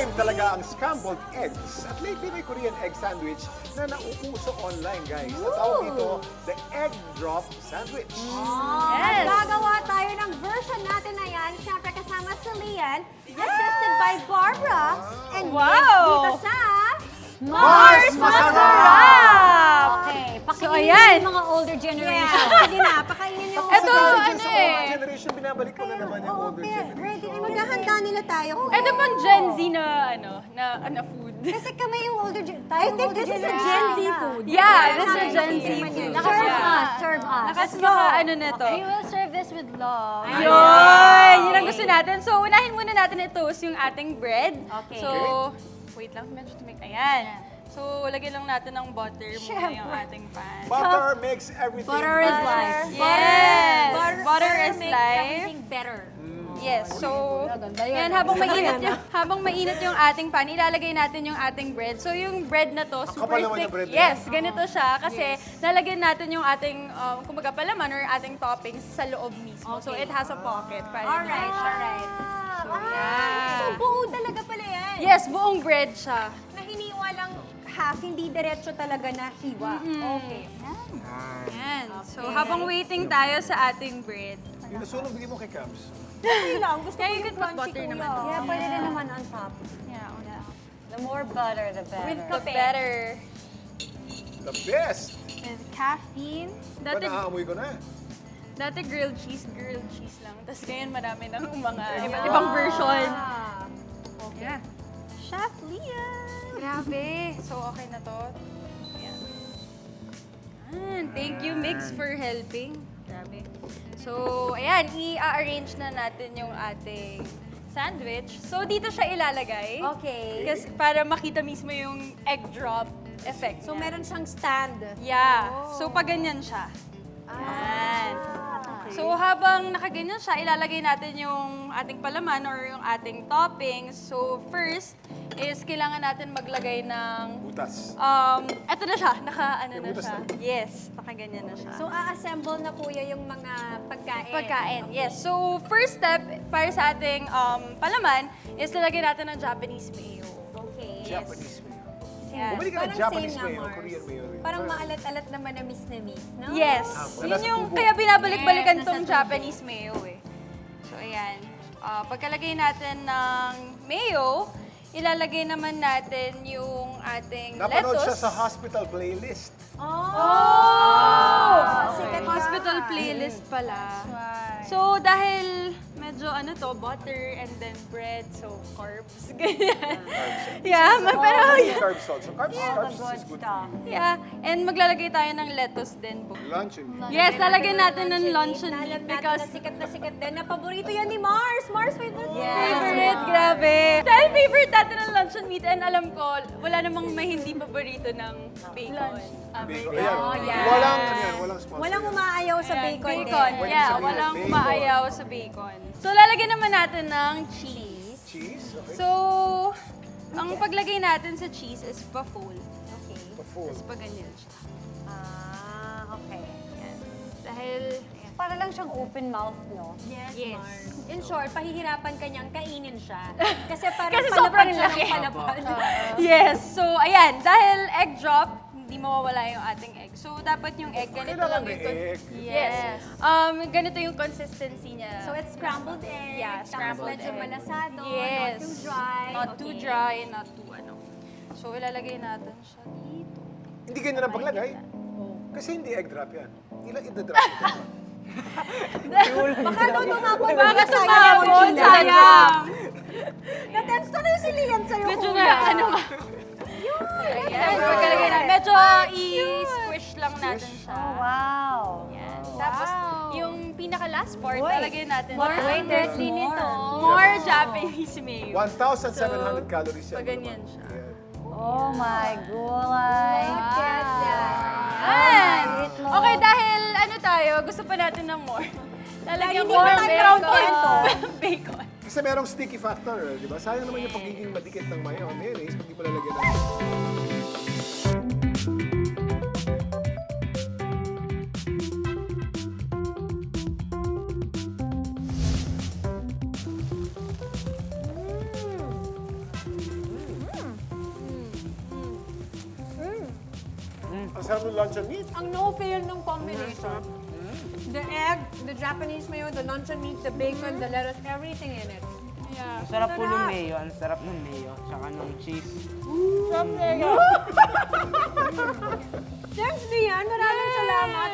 time talaga ang scrambled eggs. At lately may Korean egg sandwich na nauuso online, guys. Ang tawag dito, the egg drop sandwich. At gagawa tayo ng version natin na yan. Siyempre kasama si Lian, assisted by Barbara, and dito sa Mars Masarap! Okay, So, pakinggan ayan. yung mga older generation. Sige na, pakainin yung Ito, Sa ano eh. older generation, binabalik ko na naman yung Oo, older pero generation. ready. Maghahanda nila tayo. Ito pang Gen Z na, na food. Kasi kami yung older generation. I think this is a Gen Z food. Yeah, this is Gen Z Serve food. us, serve us. Lakas mga ano na to. We will serve this with love. Yun! Yun ang gusto natin. So, unahin muna natin i-toast yung ating bread. Okay. So, wait lang, medyo tumik. Ayan. So, lagyan lang natin ng butter muna yung ating pan. Butter makes everything Butter is better. life. Yes! Butter Butter is makes life. everything better. Yes, so, Ganda yun. yan, habang mainit yung ating pan, ilalagay natin yung ating bread. So, yung bread na to, super kapal naman thick. yung bread na Yes, ganito siya. Kasi, lalagyan natin yung ating, kumbaga palaman or ating toppings sa loob mismo. So, it has a pocket. Alright, alright. So, yan. So, buo talaga pala yan. Yes, buong bread siya. Na hiniwa lang half, hindi diretso talaga na hiwa. Okay. Yan. So, habang waiting tayo sa ating bread. Yung nasunog, bigyan mo kay Cams. Okay lang, gusto Kaya ko you yung could put crunchy butter kuya. naman. Yeah, pwede rin naman on top. Yeah, The more butter, the better. With the kape. better. The best! With caffeine. Ba, naaamoy ko na. Dati grilled cheese lang. Tapos ngayon marami ng mga iba't ibang version. Yeah. Chef Lian. Grabe. So, okay na to. Ayan. Thank you, Mix, for helping. Grabe. So, ayan, i-arrange na natin yung ating sandwich. So, dito siya ilalagay. Okay. Kasi para makita mismo yung egg drop effect. So, niya. meron siyang stand. Yeah. So, pag ganyan siya. Ayan. So, habang nakaganyan siya, ilalagay natin yung ating palaman or yung ating toppings. So, first is kailangan natin maglagay ng Butas. eto na siya, naka-ano May na butas siya. na. Yes, nakaganyan na siya. So, a-assemble na kuya yung mga pagkain. Pagkain, yes. So, first step para sa ating palaman is lalagyan natin ng Japanese mayo. Okay. Japanese mayo. Yan. Bumili ka ng Parang Japanese same nga, mayo, Mars. Korean mayo rin. Parang maalat-alat naman na miss, no? Yes. Ah, Yun nasa yung, tubo. kaya binabalik-balikan Yes, tong nasa tubo. Japanese mayo eh. So, ayan. Pagkalagay natin ng mayo, ilalagay naman natin yung ating Napanood lettuce. siya sa hospital playlist. Oh! Sikat na. Hospital playlist pala. So, dahil medyo butter and then bread, so carbs. Ganyan. Yeah, pero Carbs also. Carbs is good. yeah. And maglalagay tayo ng lettuce din po. Luncheon meat. Yes, lalagyan natin ng luncheon meat Alam natin because na sikat din. Na paborito yan ni Mars. Mars, favorite mo. favorite, grabe. Dahil favorite natin ng luncheon meat and alam ko, wala namang may hindi paborito ng bacon. Bacon. Ayan. yeah. Walang sponsor. Walang umaayaw sa Ayan, bacon. bacon. Pwede Yeah, sabihin, walang bacon. maayaw sa bacon. So, lalagyan naman natin ng cheese. Cheese, okay. So, ang paglagay natin sa cheese is pa-fold. Okay. Pa-full. Tapos pa ganyan siya. Okay. Yan. Dahil, Para lang siyang open mouth, no? Yes, Yes. Mars. In short, pahihirapan ka niyang kainin siya. Kasi parang Kasi palapag sobrang siya ng laki. palapag. yes. So, ayan. Dahil egg drop, hindi mawawala yung ating egg. So, dapat yung egg, ganito Kailangan lang may yung... egg. Yes. Ganito yung consistency niya. So, it's scrambled egg. Yeah, Tapos scrambled medyo egg. malasado. Yes. Not too dry. Not too Okay. dry, not too So, ilalagay natin siya dito. Hindi ganyan ang paglagay. Kasi hindi egg drop yan. Ida-drop ito. Baka daw tumapon. Baka Sayang tumabot, yung Gina. sayang. Na-tense na yung si Lian sa'yo, Medyo kuya. na, ano nga. Ayan, pagkalagay natin. Medyo i-squish lang natin siya. Wow. Yan. Tapos, yung pinaka-last part, lalagyan natin More ng wait, there's nito. more Japanese mayo. 1,700 calories yan. pag ganyan siya. Ayan. Oh my gulay. Yan. Okay, dahil ano tayo, gusto pa natin ng more. Lalagyan Hindi ko pa ng tayo ground bacon. Kasi merong sticky factor, di ba? Sayang naman yung pagiging madikit ng mayonnaise pag di mo lalagyan ng... Ang sarap ng luncheon meat. Ang no-fail ng combination. The egg, the Japanese mayo, the luncheon meat, the bacon, the lettuce, everything in it. Yeah. Ang sarap po ng mayo, ang sarap ng mayo, tsaka ng cheese. Thanks, Lian. Maraming salamat.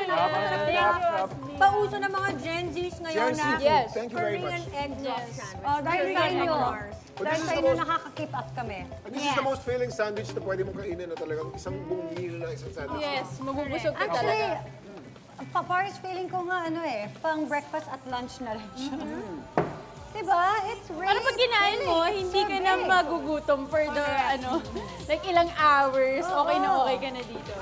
Pauso ng mga Gen Zs ngayon Gen Z na food. Thank you very Korean much. egg drop sandwich. Oh, dahil Very sa good inyo. egg But Dahil this sa is the inyo, most- nakaka-keep up kami. This is the most filling sandwich na pwede mong kainin na talagang isang buong meal na isang sandwich. Yes, mabubusog ka Actually, talaga. Paris feeling ko nga pang breakfast at lunch na rin siya. Diba? It's really Para pag kinain mo, hindi ka na magugutom for the, like ilang hours, okay na okay ka na dito.